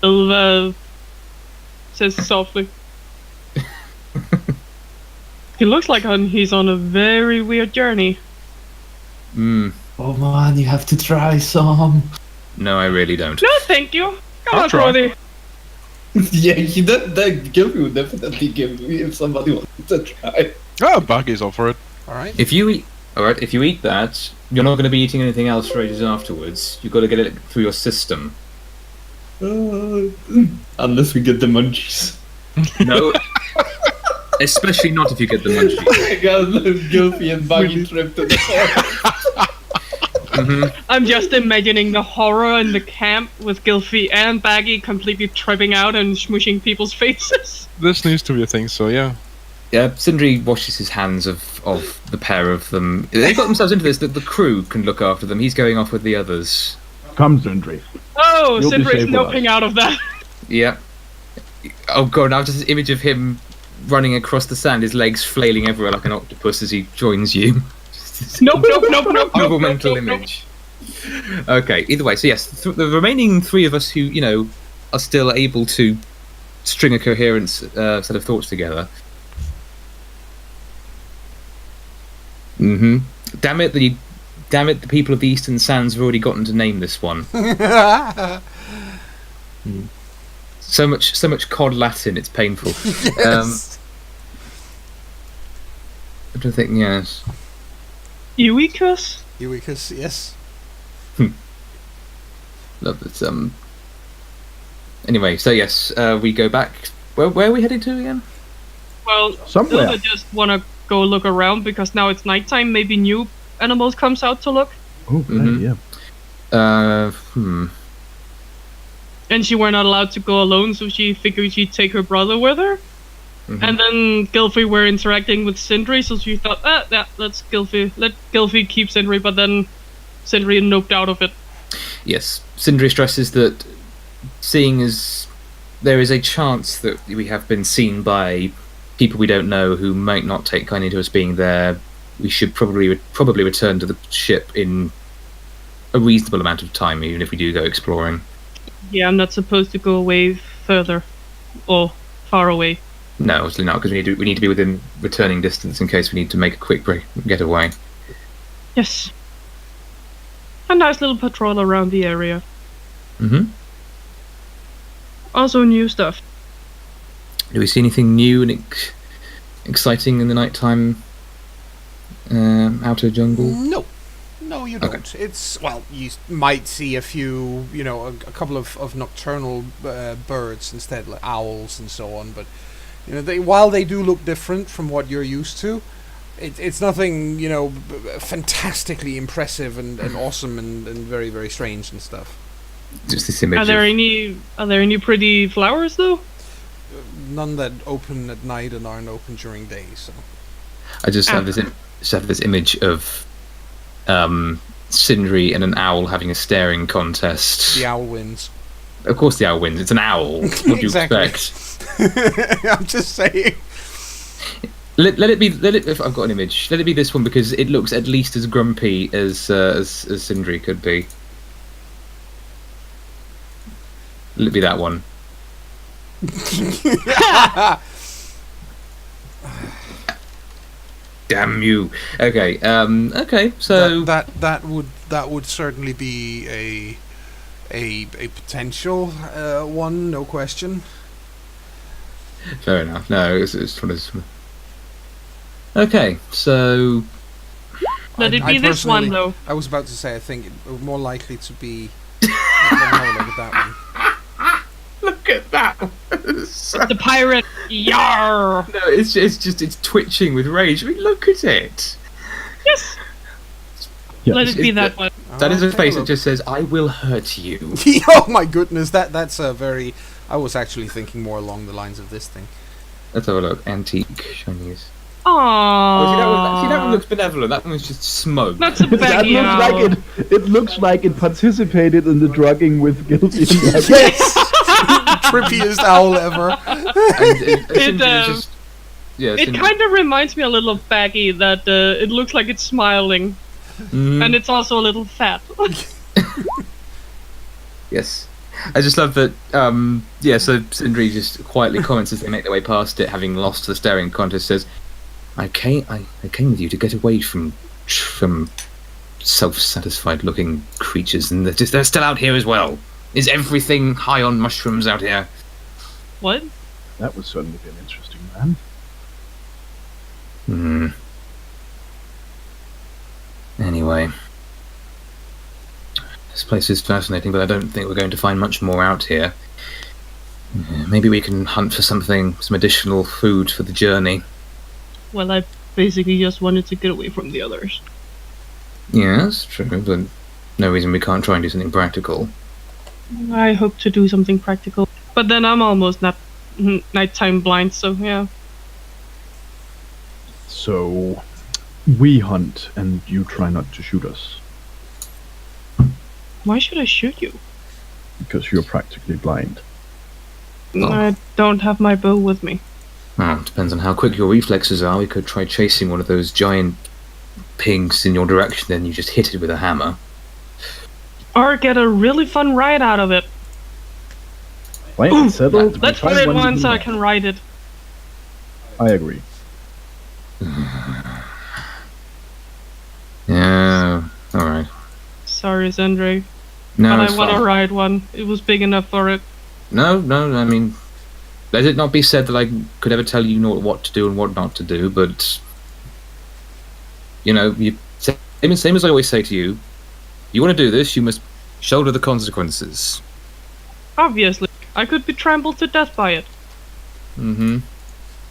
Speaker 3: Ilva says softly. He looks like he's on a very weird journey.
Speaker 6: Oh man, you have to try some.
Speaker 2: No, I really don't.
Speaker 3: No, thank you. Come
Speaker 5: I'll
Speaker 3: on,
Speaker 5: try.
Speaker 3: Brody.
Speaker 6: Yeah, Gilby would definitely give me if somebody wanted to try.
Speaker 5: Oh, Baggy's up for it.
Speaker 1: Alright.
Speaker 2: If you eat that, you're not going to be eating anything else for ages afterwards. You've got to get it through your system.
Speaker 6: Unless we get the munchies.
Speaker 2: No. Especially not if you get the munchies.
Speaker 6: I got Gilby and Baggy trip to the forest.
Speaker 3: I'm just imagining the horror in the camp with Gilfy and Baggy completely tripping out and smushing people's faces.
Speaker 5: This needs to be a thing, so yeah.
Speaker 2: Yeah, Sindri washes his hands of the pair of them. They got themselves into this, that the crew can look after them. He's going off with the others.
Speaker 4: Come, Sindri.
Speaker 3: Oh,
Speaker 4: You'll be
Speaker 3: Sindri's
Speaker 4: safe with
Speaker 3: noping
Speaker 4: us.
Speaker 3: out of that.
Speaker 2: Yeah. Oh god, now just this image of him running across the sand, his legs flailing everywhere like an octopus as he joins you.
Speaker 3: Nope.
Speaker 2: Horrible mental image. Okay, either way, so yes, the remaining three of us who, are still able to string a coherent set of thoughts together. Damn it, the people of the Eastern Sands have already gotten to name this one. So much cod Latin, it's painful.
Speaker 1: Yes.
Speaker 2: I don't think, yes.
Speaker 3: Euicus?
Speaker 1: Euicus, yes.
Speaker 2: Love it. Anyway, so yes, we go back. Where are we heading to again?
Speaker 3: Well,
Speaker 4: Somewhere.
Speaker 3: I just want to go look around because now it's nighttime. Maybe new animals comes out to look.
Speaker 4: Oh, yeah.
Speaker 3: And she were not allowed to go alone, so she figured she'd take her brother with her. And then Gilfy were interacting with Sindri, so she thought, let Gilfy keep Sindri, but then Sindri noped out of it.
Speaker 2: Yes, Sindri stresses that seeing as there is a chance that we have been seen by people we don't know who might not take kindly to us being there, we should probably return to the ship in a reasonable amount of time, even if we do go exploring.
Speaker 3: Yeah, I'm not supposed to go away further. Or far away.
Speaker 2: No, obviously not, because we need to be within returning distance in case we need to make a quick getaway.
Speaker 3: Yes. A nice little patrol around the area.
Speaker 2: Mm-hmm.
Speaker 3: Also new stuff.
Speaker 2: Do we see anything new and exciting in the nighttime outer jungle?
Speaker 1: No, you don't.
Speaker 2: Okay.
Speaker 1: It's, well, you might see a few, a couple of nocturnal birds instead, like owls and so on. But while they do look different from what you're used to, it's nothing fantastically impressive and awesome and very, very strange and stuff.
Speaker 2: Just this image.
Speaker 3: Are there any pretty flowers though?
Speaker 1: None that open at night and aren't open during day. So
Speaker 2: I just have this image of Sindri and an owl having a staring contest.
Speaker 1: the owl wins.
Speaker 2: Of course, the owl wins. It's an owl. What do you
Speaker 1: Exactly.
Speaker 2: expect?
Speaker 1: I'm just saying.
Speaker 2: Let it be. If I've got an image, let it be this one because it looks at least as grumpy as Sindri could be. Let it be that one. Damn you. Okay. Okay. So
Speaker 1: that would certainly be a potential one, no question.
Speaker 2: fair enough. No, it's one of. Okay. So
Speaker 3: Let it
Speaker 1: I
Speaker 3: be this one
Speaker 1: personally-
Speaker 3: though.
Speaker 1: I was about to say I think it more likely to be. Let me have a look at that one.
Speaker 2: look at that.
Speaker 3: The pirate. Yar.
Speaker 2: No, it's twitching with rage. I mean, look at it.
Speaker 3: Yes.
Speaker 4: Yeah.
Speaker 3: Let it be that one.
Speaker 2: That is a
Speaker 1: Take
Speaker 2: face that
Speaker 1: look.
Speaker 2: just says, "I will hurt you."
Speaker 1: Oh my goodness, that's a very. I was actually thinking more along the lines of this thing.
Speaker 2: Let's have a look. Antique Chinese.
Speaker 3: Aww.
Speaker 2: Oh, see that one looks benevolent. That one was just smoke.
Speaker 3: That's a
Speaker 4: That
Speaker 3: baggy
Speaker 4: looks
Speaker 3: owl.
Speaker 4: like it looks like it participated in the drugging with guilty.
Speaker 1: Yes, trippiest owl ever.
Speaker 3: It kind of reminds me a little of Baggy, that it looks like it's smiling, and it's also a little fat.
Speaker 2: Yes. I just love that, so Sindri just quietly comments as they make their way past it, having lost the staring contest, says, I came with you to get away from self-satisfied looking creatures, and they're still out here as well. Is everything high on mushrooms out here?
Speaker 3: What?
Speaker 4: That would certainly be an interesting man.
Speaker 2: Anyway. This place is fascinating, but I don't think we're going to find much more out here. Maybe we can hunt for some additional food for the journey.
Speaker 3: Well, I basically just wanted to get away from the others.
Speaker 2: Yes, true, but no reason we can't try and do something practical.
Speaker 3: I hope to do something practical, but then I'm almost not nighttime blind, so yeah.
Speaker 4: So, we hunt, and you try not to shoot us.
Speaker 3: Why should I shoot you?
Speaker 4: Because you're practically blind.
Speaker 2: Oh.
Speaker 3: I don't have my bow with me.
Speaker 2: Well, depends on how quick your reflexes are. We could try chasing one of those giant pigs in your direction, then you just hit it with a hammer.
Speaker 3: Or get a really fun ride out of it.
Speaker 4: Fine, settled.
Speaker 3: Let's
Speaker 4: We'll
Speaker 3: put
Speaker 4: find
Speaker 3: it
Speaker 4: one to
Speaker 3: on
Speaker 4: do
Speaker 3: so I
Speaker 4: that.
Speaker 3: can ride it.
Speaker 4: I agree.
Speaker 2: Yeah, alright.
Speaker 3: Sorry, Zendre,
Speaker 2: No,
Speaker 3: but
Speaker 2: it's
Speaker 3: I want to
Speaker 2: fine.
Speaker 3: ride one. It was big enough for it.
Speaker 2: No, I mean, let it not be said that I could ever tell you what to do and what not to do, but, same as I always say to you, you want to do this, you must shoulder the consequences.
Speaker 3: Obviously, I could be trampled to death by it,
Speaker 2: Mm-hmm.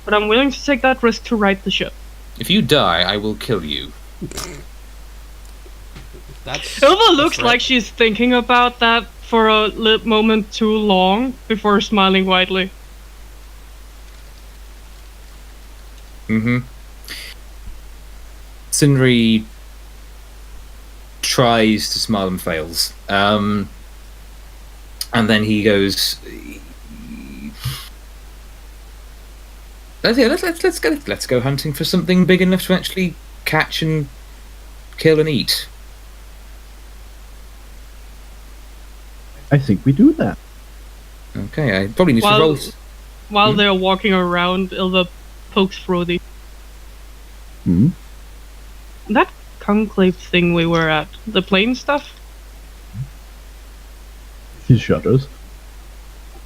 Speaker 3: but I'm willing to take that risk to right the ship.
Speaker 2: If you die, I will kill you.
Speaker 1: That's
Speaker 3: Ilva looks
Speaker 1: right.
Speaker 3: like she's thinking about that for a moment too long before smiling widely.
Speaker 2: Mm-hmm. Sindri tries to smile and fails. And then he goes, let's go hunting for something big enough to actually catch and kill and eat.
Speaker 4: I think we do that.
Speaker 2: Okay, I probably need to roll.
Speaker 3: While they're walking around, Ilva pokes Frody.
Speaker 4: Hmm?
Speaker 3: That conclave thing we were at, the plane stuff?
Speaker 4: He shudders.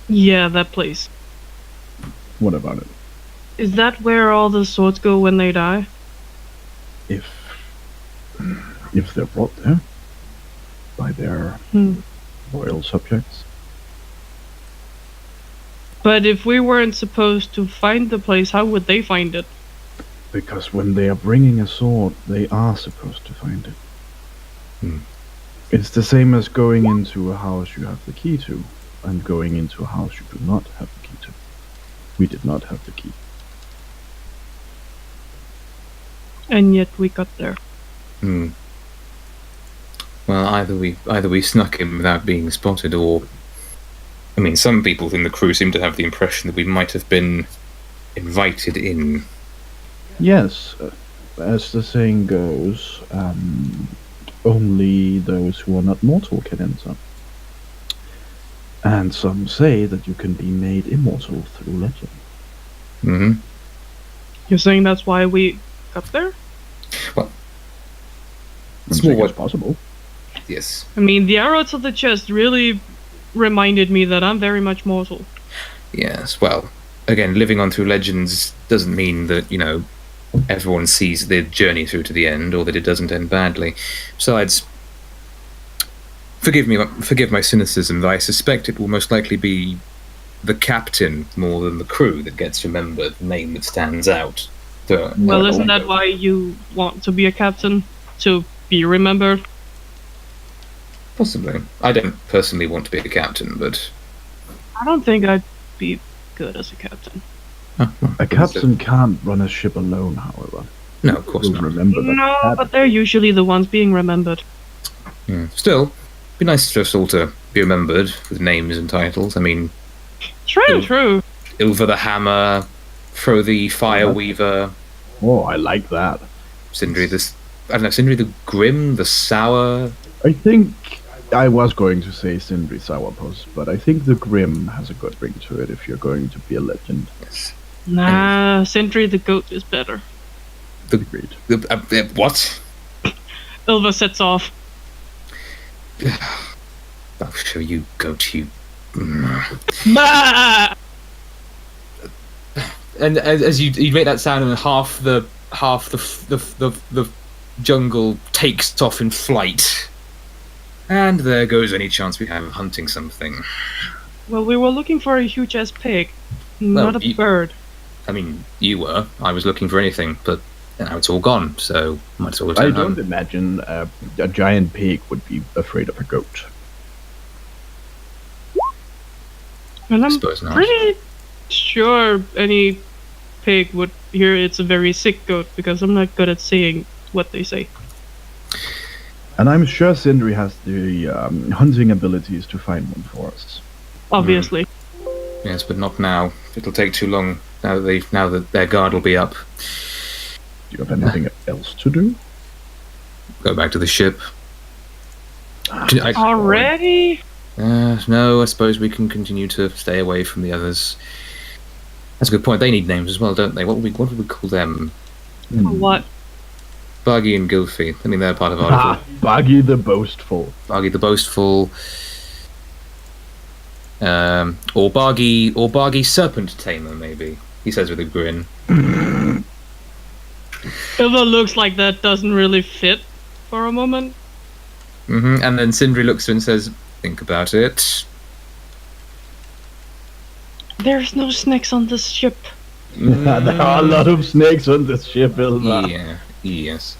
Speaker 3: Yeah, that place.
Speaker 4: What about it?
Speaker 3: Is that where all the swords go when they die?
Speaker 4: If they're brought there by their royal subjects.
Speaker 3: But if we weren't supposed to find the place, how would they find it?
Speaker 4: Because when they are bringing a sword, they are supposed to find it. It's the same as going into a house you have the key to, and going into a house you do not have the key to. We did not have the key.
Speaker 3: And yet we got there.
Speaker 2: Well, either we snuck in without being spotted, or I mean, some people in the crew seem to have the impression that we might have been invited in.
Speaker 4: Yes, as the saying goes, only those who are not mortal can enter. And some say that you can be made immortal through legend.
Speaker 2: Mm-hmm.
Speaker 3: You're saying that's why we got there?
Speaker 2: Well,
Speaker 4: It's
Speaker 2: more
Speaker 4: what's
Speaker 2: what
Speaker 4: possible.
Speaker 2: yes.
Speaker 3: I mean, the arrow to the chest really reminded me that I'm very much mortal.
Speaker 2: Yes, well, again, living on through legends doesn't mean that, you know, everyone sees their journey through to the end, or that it doesn't end badly. Besides, forgive my cynicism, though I suspect it will most likely be the captain more than the crew that gets remembered, the name that stands out.
Speaker 3: Well, isn't that why you want to be a captain? To be remembered?
Speaker 2: Possibly. I don't personally want to be a captain, but
Speaker 3: I don't think I'd be good as a captain.
Speaker 4: A captain can't run a ship alone, however.
Speaker 2: No, of course
Speaker 4: You'll
Speaker 2: not.
Speaker 4: remember that.
Speaker 3: No, but they're usually the ones being remembered.
Speaker 2: Yeah. Still, it'd be nice for us all to be remembered with names and titles. I mean,
Speaker 3: True.
Speaker 2: Ilva the Hammer, Fro the Fire Weaver,
Speaker 4: Oh, I like that.
Speaker 2: Sindri the Grim, the Sour.
Speaker 4: I think I was going to say Sindri Sourpuss, but I think the Grim has a good ring to it if you're going to be a legend.
Speaker 2: Yes.
Speaker 3: Nah, Sentry the goat is better.
Speaker 4: Agreed.
Speaker 2: What?
Speaker 3: Ilva sets off.
Speaker 2: I'll show you, goat, you.
Speaker 3: Bah!
Speaker 2: And as you make that sound, and half the jungle takes off in flight, and there goes any chance we have of hunting something.
Speaker 3: Well, we were looking for a huge ass pig, not a bird.
Speaker 2: I mean, you were. I was looking for anything, but now it's all gone. So might as well
Speaker 4: I
Speaker 2: return
Speaker 4: don't
Speaker 2: home.
Speaker 4: imagine a giant pig would be afraid of a goat.
Speaker 3: And I'm
Speaker 2: Suppose not.
Speaker 3: pretty sure any pig would hear it's a very sick goat, because I'm not good at saying what they say.
Speaker 4: And I'm sure Sindri has the hunting abilities to find one for us.
Speaker 3: Obviously.
Speaker 2: Yes, but not now. It'll take too long. Now that their guard will be up.
Speaker 4: Do you have anything else to do?
Speaker 2: Go back to the ship.
Speaker 3: Already?
Speaker 2: No, I suppose we can continue to stay away from the others. That's a good point. They need names as well, don't they? What would we call them?
Speaker 3: What?
Speaker 2: Buggy and Gilfy. I mean, they're part of our...
Speaker 4: Buggy the Boastful.
Speaker 2: Buggy the Boastful. Or Bargy Serpent Tamer, maybe. He says with a grin.
Speaker 3: Ilva looks like that doesn't really fit for a moment.
Speaker 2: And then Sindri looks at her and says, think about it.
Speaker 3: There's no snakes on this ship.
Speaker 4: There are a lot of snakes on this ship, Ilva.
Speaker 2: Yeah, yes.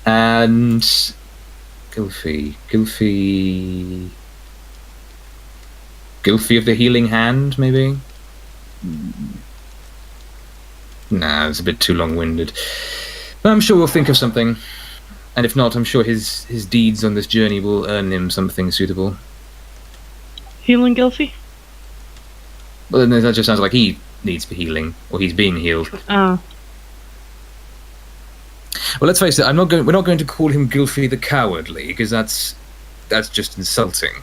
Speaker 2: And... Gilfy of the Healing Hand, maybe? Nah, it's a bit too long-winded. But I'm sure we'll think of something. And if not, I'm sure his deeds on this journey will earn him something suitable.
Speaker 3: Healing Gilfy?
Speaker 2: Well, then that just sounds like he needs healing, or he's being healed.
Speaker 3: Ah.
Speaker 2: Well, let's face it. We're not going to call him Gilfy the Cowardly, because that's just insulting.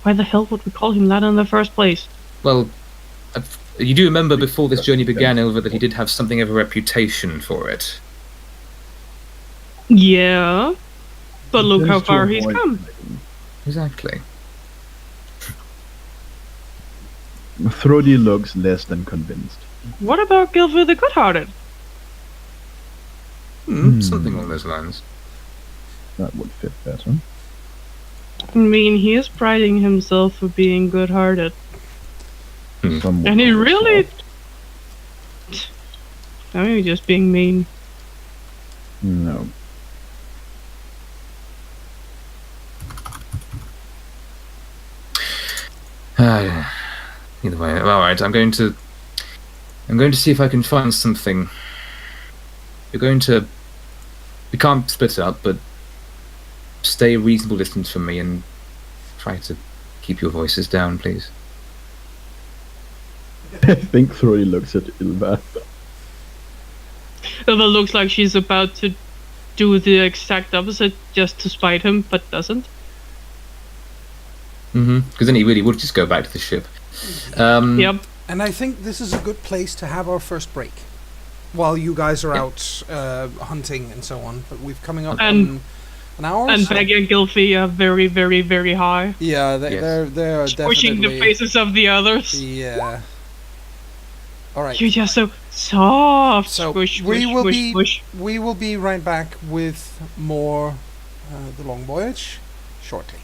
Speaker 3: Why the hell would we call him that in the first place?
Speaker 2: Well, you do remember before this journey began, Ilva, that he did have something of a reputation for it.
Speaker 3: Yeah. But look how
Speaker 4: Tends to
Speaker 3: far he's
Speaker 4: avoid
Speaker 3: come.
Speaker 4: fighting.
Speaker 2: Exactly.
Speaker 4: Thrody looks less than convinced.
Speaker 3: What about Gilfy the Good-Hearted?
Speaker 2: Something along those lines.
Speaker 4: That would fit better.
Speaker 3: I mean, he is priding himself for being good-hearted.
Speaker 4: Some would
Speaker 3: And he
Speaker 4: call it
Speaker 3: really...
Speaker 4: soft.
Speaker 3: I mean, just being mean.
Speaker 4: No.
Speaker 2: Either way, all right. I'm going to see if I can find something. We can't split up, but stay a reasonable distance from me and try to keep your voices down, please.
Speaker 4: I think Thrody looks at Ilva.
Speaker 3: Ilva looks like she's about to do the exact opposite just to spite him, but doesn't.
Speaker 2: Because then he really would just go back to the ship.
Speaker 3: Yep.
Speaker 1: And I think this is a good place to have our first break, while you guys are out hunting and so on. But we've coming up on an hour.
Speaker 3: And
Speaker 1: so.
Speaker 3: Peggy and Gilfy are very, very, very high.
Speaker 1: Yeah,
Speaker 2: Yes.
Speaker 1: they're definitely
Speaker 3: Pushing the faces of the others.
Speaker 1: Yeah. All right.
Speaker 3: You're just so soft.
Speaker 1: So
Speaker 3: Squish,
Speaker 1: we
Speaker 3: squish,
Speaker 1: will
Speaker 3: squish,
Speaker 1: be
Speaker 3: squish.
Speaker 1: we will be right back with more the Long Voyage shortly.